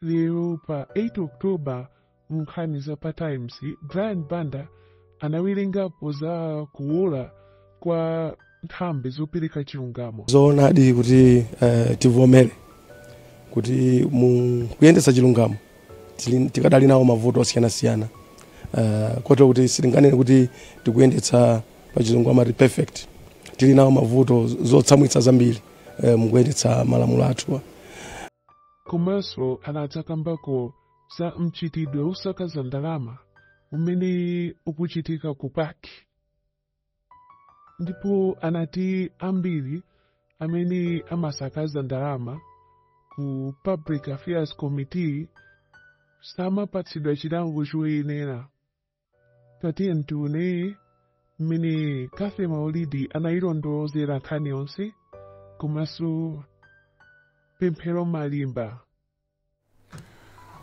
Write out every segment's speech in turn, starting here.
lero pa 8 Oktoba nkhani za pa Times, Brian Banda anawerengapo za kuola kwa nthambi zopereka chilungamo. Zoonadi kuti tivomere kuti kuyendetsa chilungamo tikadali nawo mavuto osiyana-siyana, kotero kuti sitinganene kuti tikuyendetsa pa chilungamo ati perfect. Tili nawo mavuto zotsamwitsa zambiri mukuyendetsa malamulo athu. Komanso anadzakambako za mchitidwe usakaza ndalama umene ukuchitika ku paki, ndipo anati ambiri amene amasakaza ndalama ku Public Affairs Committee samapatsidwa chilango choyenera. Tatiye ntione mmene Kathy Maulidi anayilondolozera nkhani yonse, komanso pemphero malimba.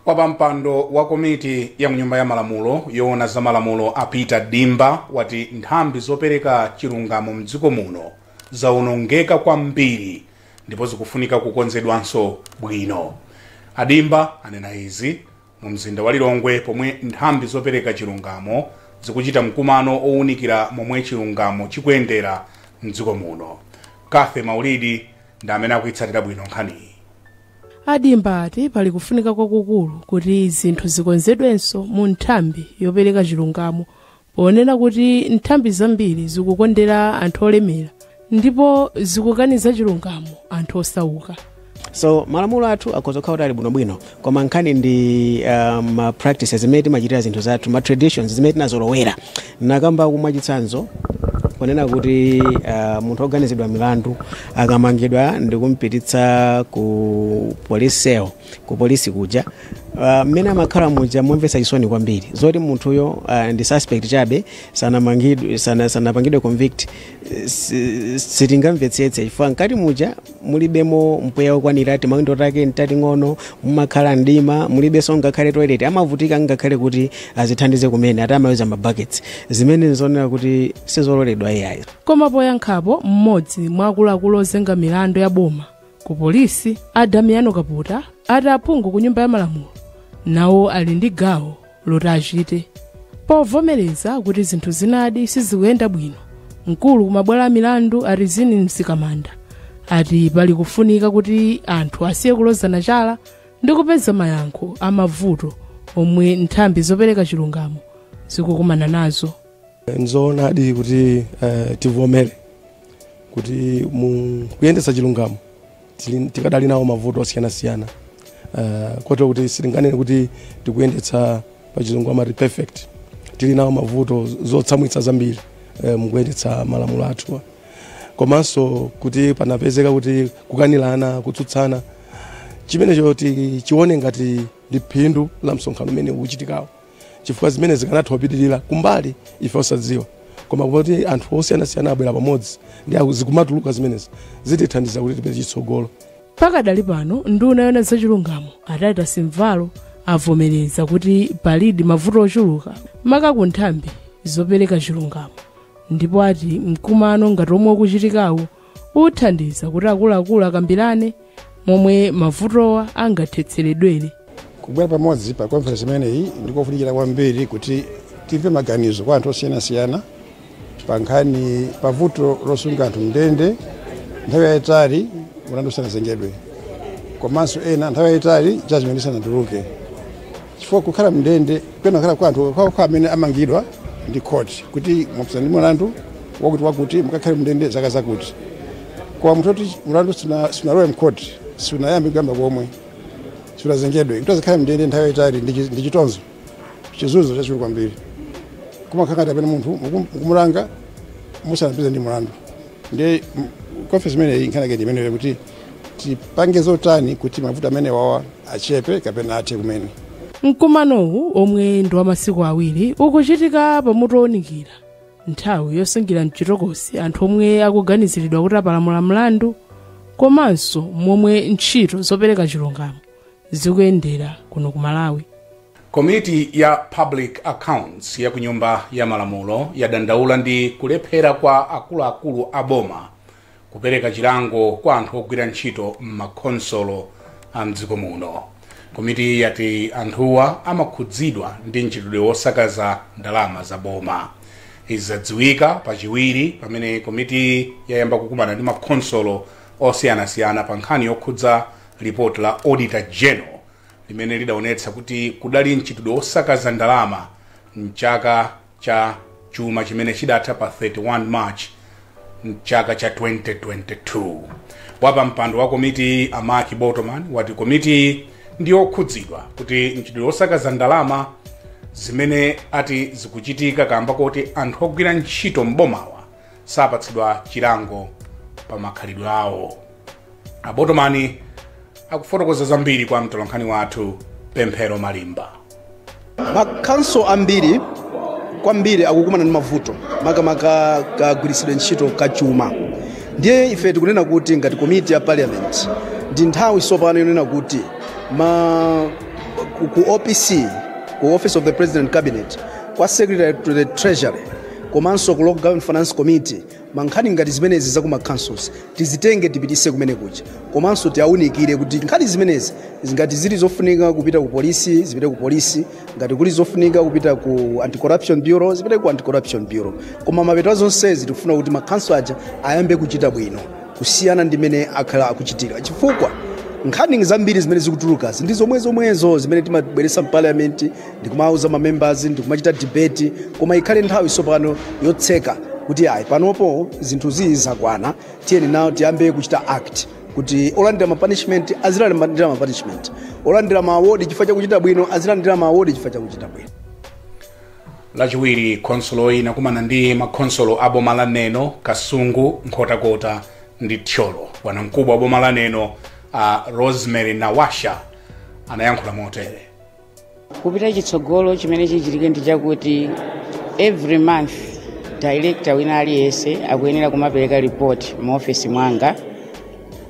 Wapampando wa komiti ya mnyumba ya malamulo yoona za malamulo a Peter Dimba wati nthambi zopereka chilungamo mdziko muno zaonongeka kwambiri ndipo zikufunika kukonzedwanso bwino. Adimba anena izi mu mzinda wa Lilongwe pomwe nthambi zopereka chilungamo zikuchita mkumano owunikira momwe chilungamo chikuyendera mdziko muno. Kathy Maulidi ndi amene akuitsatira bwino nkhaniyi. Adimba ati pali kufunika kwakukulu kuti zinthu zikonzedwenso mu nthambi yopereka chilungamo, ponena kuti nthambi zambiri zikukondera anthu olemera ndipo zikukaniza chilungamo anthu osauka. So malamulo athu akozokha kuti ali bwinobwino, koma nkhani ndi practices zimene timachitira zinthu zathu, ma traditions zimene tinazolowera. Nakamba kumwachitsanzo ponena kuti munthu oganizidwa milandu akamangidwa ndi kumpititsa ku police cell, ku polisi kuja, mmene amakhala muja momvetsa chisoni kwambiri zoti munthuyo ndi suspect chabe sanapangidwe convict, sitingamvetsetse chifukwa nkati muja mulibemo mpweya okwanira, mawindo take ntati ng'ono, mumakhala ndima, mulibenso ngakhale toilet, amavutika ngakhale kuti azithandize kumene ati amaweza mabuckets, zimene nizonera kuti sizololedwa yayi. Koma poyankhapo mmodzi mwa akuluakulu ozenga milandu ya boma ku polisi, Damiano Kaputa, ati aphungu ku nyumba ya malamulo nawo ali ndi gawo loti achite povomereza kuti zinthu zinadi sizikuyenda bwino. Mkulu kumabwalo a milandu Arizini Msikamanda ati pali kufunika kuti anthu asiye kulozana chala ndi kupeza mayankho amavuto omwe nthambi zopereka chilungamo zikukumana nazo. Nzoonadi kuti tivomere kuti kuyendetsa chilungamo tikadali nawo mavuto osiyana-siyana, kotero kuti sitinganene kuti tikuyendetsa pa chilungamo ati perfect. Tili nawo mavuto zotsamwitsa zambiri mukuyendetsa malamulo athu, komanso kuti panapezeka kuti kukanilana, kutsutsana, chimenecho chione ngati ndi phindu la msonkhano umene ukuchitikawo, chifukwa zimene zikanatha kupitirira kumbali ife osadziwa, koma kuti anthu osiyana-siyana abwera pamodzi ndi zikumatuluka zimenezi zitithandiza kuti tipeze chitsogolo. Pakadali pano nduna yoona za chilungamo Atata Simvalo avomereza kuti palidi mavuto ochuluka maka ku nthambi zopereka chilungamo, ndipo ati mkumano ngati omwe ukuchitikawo uthandiza kuti akuluakulu akambirane momwe mavutowa angathetseredwere. Kubwera pamodzi pa conference imeneyi ndikofunikira kwambiri kuti timve maganizo kwa anthu osiyana-siyana pa nkhani pavuto losunga anthu mndende nthawi yayitali mulandu usanazengedwe, komanso ena nthawi yayitali judgment isanatuluke, chifukwa kukhala mndende kukhala kwa anthu kwa amene amangidwa ndi court kuti mwapsani mulandu wakuti mukakhale mndende zaka zakuti, kwa mutoti mulandu sinalowe mcourt sinayambe kuyamba komwe sinazengedwe kuti azikhala mndende nthawi yayitali ndi chitonzo chizuzo chachikulu kwambiri. Kumakhala apene munthu mukumulanga musanapeze ndi mulandu. Ndiye conference imeneyi nkhani yake imeneyo kuti tipange zotani kuti mavuto amene wawa achepe kapena athe kumene. Mkumanowu omwe ndi wa masiku awiri ukuchitika pamutu owunikira nthawi yosungira mchitokosi anthu omwe akuganiziridwa kuti apalamula mlandu, komanso momwe ntchito zopereka chilungamo zikuyendera kuno ku Malawi. Komiti ya Public Accounts ya kunyumba ya malamulo yadandaula ndi kulephera kwa akuluakulu a boma kupereka chilango kwa anthu ogwira ntchito m'makonsolo mdziko muno. Komiti yati anthuwa amakhudzidwa ndi mchitidwe wosakaza ndalama za boma. Izi zadziwika pachiwiri pamene komiti yayamba kukumana ndi makhonsolo osiyanasiyana pa nkhani yokhudza ripoti la Auditor General limene lidaonetsa kuti kudali mchitidwe wosakaza ndalama mchaka cha chuma chimene chidatha pa 31 March mchaka cha 2022. Wapa mpando wa komiti Amaki Botoman wati komiti ndiyokhudzidwa kuti mchitidwe wosakaza ndalama zimene ati zikuchitika kamba kuti anthu ogwira ntchito m'bomawa sapatsidwa chilango pa makhalidwe awo. Abotomani akufotokoza zambiri kwa mtolankhani wathu Pemphero Malimba. Makanso ambiri kwambiri akukumana ndi mavuto makamaka kagwiritsidwe ntchito kachuma. Ndiye ife tikunena kuti ngati komiti ya parliament ndi nthawi tsopano yonena kuti ku OPC, ku Office of the President Cabinet, kwa Secretary to the Treasury, komanso ku Local Government Finance Committee, mankhani ngati zimenezi za kuma councils tizitenge tipitise kumene kucha. Komanso tiawunikire kuti nkhani zimenezi ngati zili zofunika kupita ku polisi zipite ku polisi, ngati kuli zofunika kupita ku Anti-Corruption Bureau zipite ku Anti-Corruption Bureau. Koma mapeto zonsezi tikufuna kuti makhanso aja ayambe kuchita bwino kusiyana ndi mene akhala akuchitika, chifukwa nkhani zambiri zimene zikutuluka ndi zomwezo zimene timabweretsa mparliament ndikumauza ma members ndikumachita debate, koma ikhale nthawi tsopano yotseka kuti ayi panopo zinthu zizi zakwana, tiyeni nawo tiyambe kuchita act kuti olandira ma punishment azilandira ma punishment, olandira ma award chifukwa chakuchita bwino azilandira ma award chifukwa chakuchita bwino. Lachiwiri khonsolo inakumana ndi makhonsolo a boma la Neno, Kasungu, Nkhotakota ndi Thyolo. Bwanamkubwa wa boma la Neno Rosemary Nawasha anayankhula motere. Kupita chitsogolo chimene chichitike ndi chakuti every month director wina aliyense akuyenera kumapereka report mu office mwanga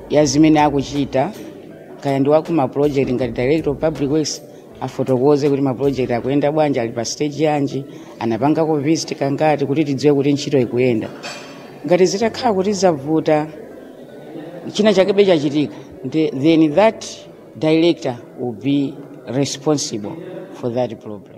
ya zimene akuchita, kaya ndi wakuma project ngati director of public works afotokoze kuti ma project akuyenda bwanji, ali pa stage yanji, anapanga ko visit kangati kuti tidziwe kuti ntchito ikuyenda. Ngati zitakhala kuti zavuta china chakebe chachitika, then that director will be responsible for that problem.